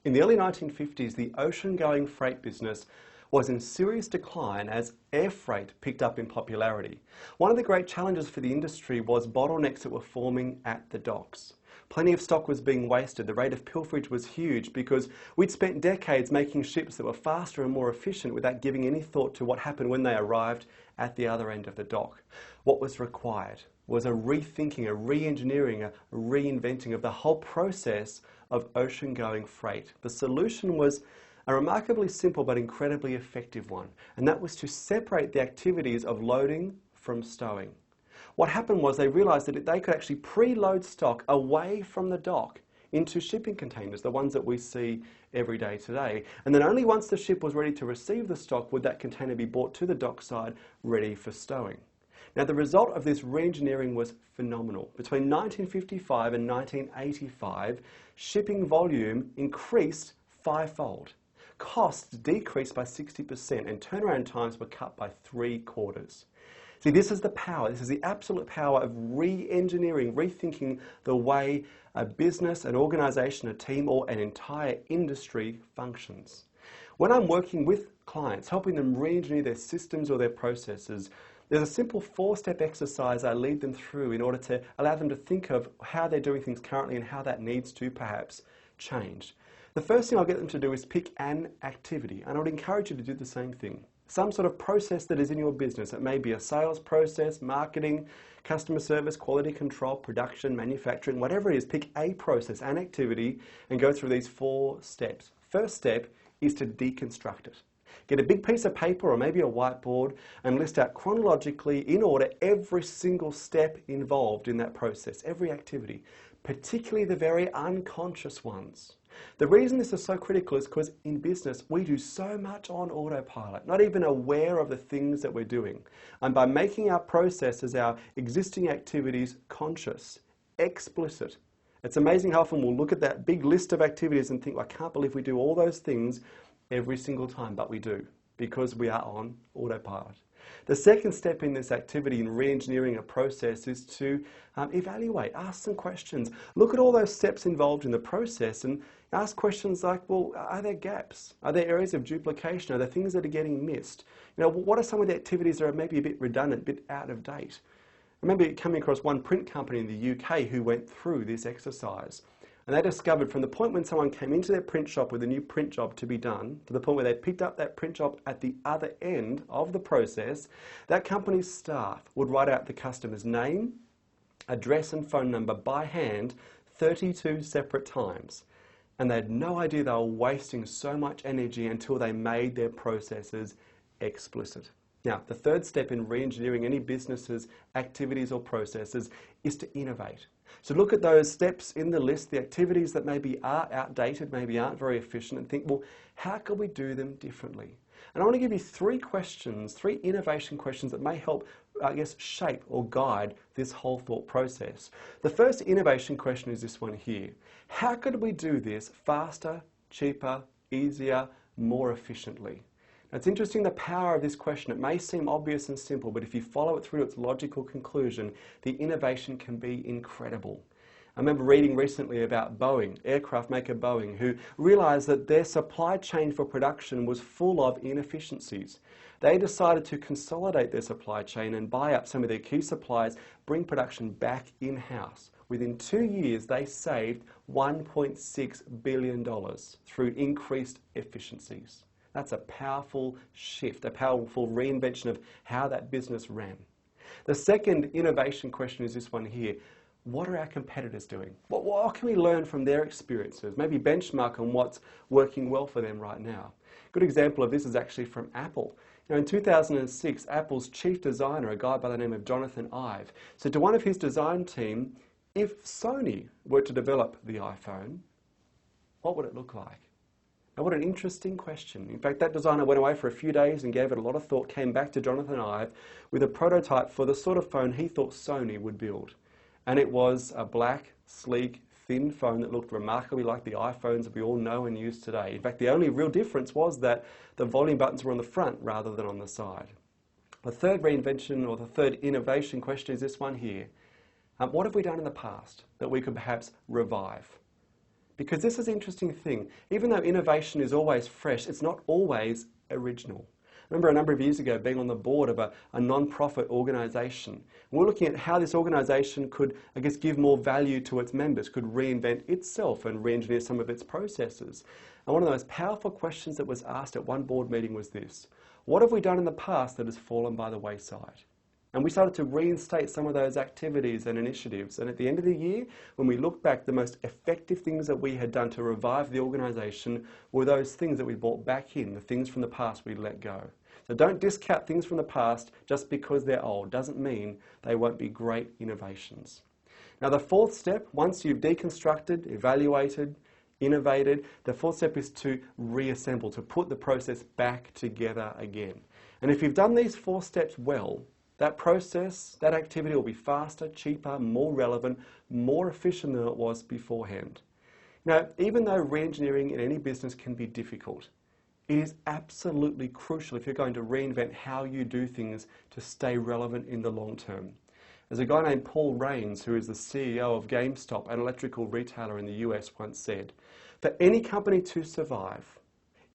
In the early 1950s, the ocean-going freight business was in serious decline as air freight picked up in popularity. One of the great challenges for the industry was bottlenecks that were forming at the docks. Plenty of stock was being wasted. The rate of pilferage was huge because we'd spent decades making ships that were faster and more efficient without giving any thought to what happened when they arrived at the other end of the dock. What was required was a rethinking, a re-engineering, a reinventing of the whole process of ocean-going freight. The solution was a remarkably simple but incredibly effective one, and that was to separate the activities of loading from stowing. What happened was they realized that they could actually preload stock away from the dock into shipping containers, the ones that we see every day today. And then only once the ship was ready to receive the stock would that container be brought to the dockside ready for stowing. Now, the result of this re-engineering was phenomenal. Between 1955 and 1985, shipping volume increased fivefold. Costs decreased by 60% and turnaround times were cut by 3/4. See, this is the power, this is the absolute power of re-engineering, rethinking the way a business, an organization, a team, or an entire industry functions. When I'm working with clients, helping them re-engineer their systems or their processes, there's a simple 4-step exercise I lead them through in order to allow them to think of how they're doing things currently and how that needs to perhaps change. The first thing I'll get them to do is pick an activity, and I would encourage you to do the same thing. Some sort of process that is in your business. It may be a sales process, marketing, customer service, quality control, production, manufacturing, whatever it is, pick a process, an activity, and go through these 4 steps. First step is to deconstruct it. Get a big piece of paper or maybe a whiteboard and list out chronologically, in order, every single step involved in that process, every activity, particularly the very unconscious ones. The reason this is so critical is because in business, we do so much on autopilot, not even aware of the things that we're doing. And by making our processes, our existing activities conscious, explicit, it's amazing how often we'll look at that big list of activities and think, I can't believe we do all those things every single time, but we do, because we are on autopilot. The second step in this activity in re-engineering a process is to evaluate, ask some questions. Look at all those steps involved in the process and ask questions like, well, are there gaps? Are there areas of duplication? Are there things that are getting missed? You know, what are some of the activities that are maybe a bit redundant, a bit out of date? I remember coming across one print company in the UK who went through this exercise. And they discovered from the point when someone came into their print shop with a new print job to be done, to the point where they picked up that print job at the other end of the process, that company's staff would write out the customer's name, address and phone number by hand 32 separate times. And they had no idea they were wasting so much energy until they made their processes explicit. Now, the third step in re-engineering any business's activities or processes is to innovate. So look at those steps in the list, the activities that maybe are outdated, maybe aren't very efficient, and think, well, how can we do them differently? And I want to give you 3 questions, 3 innovation questions that may help, I guess, shape or guide this whole thought process. The first innovation question is this one here. How could we do this faster, cheaper, easier, more efficiently? Now, it's interesting the power of this question. It may seem obvious and simple, but if you follow it through its logical conclusion, the innovation can be incredible. I remember reading recently about Boeing, aircraft maker Boeing, who realized that their supply chain for production was full of inefficiencies. They decided to consolidate their supply chain and buy up some of their key suppliers, bring production back in-house. Within 2 years, they saved $1.6 billion through increased efficiencies. That's a powerful shift, a powerful reinvention of how that business ran. The second innovation question is this one here. What are our competitors doing? What can we learn from their experiences? Maybe benchmark on what's working well for them right now. A good example of this is actually from Apple. Now, in 2006, Apple's chief designer, a guy by the name of Jonathan Ive, said to one of his design team, if Sony were to develop the iPhone, what would it look like? Now, what an interesting question. In fact, that designer went away for a few days and gave it a lot of thought, came back to Jonathan Ive with a prototype for the sort of phone he thought Sony would build. And it was a black, sleek, thin phone that looked remarkably like the iPhones that we all know and use today. In fact, the only real difference was that the volume buttons were on the front rather than on the side. The third reinvention or the third innovation question is this one here. What have we done in the past that we could perhaps revive? Because this is an interesting thing. Even though innovation is always fresh, it's not always original. I remember a number of years ago being on the board of a non-profit organisation. We're looking at how this organisation could, I guess, give more value to its members, could reinvent itself and re-engineer some of its processes. And one of the most powerful questions that was asked at one board meeting was this: what have we done in the past that has fallen by the wayside? And we started to reinstate some of those activities and initiatives. And at the end of the year, when we look back, the most effective things that we had done to revive the organisation were those things that we brought back in, the things from the past we let go. So don't discount things from the past just because they're old. Doesn't mean they won't be great innovations. Now the fourth step, once you've deconstructed, evaluated, innovated, the fourth step is to reassemble, to put the process back together again. And if you've done these 4 steps well, that process, that activity will be faster, cheaper, more relevant, more efficient than it was beforehand. Now, even though re-engineering in any business can be difficult, it is absolutely crucial if you're going to reinvent how you do things to stay relevant in the long term. As a guy named Paul Raines, who is the CEO of GameStop, an electrical retailer in the US, once said, for any company to survive,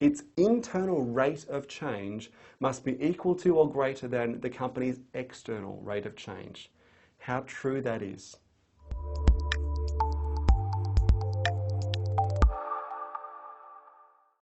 its internal rate of change must be equal to or greater than the company's external rate of change. How true that is.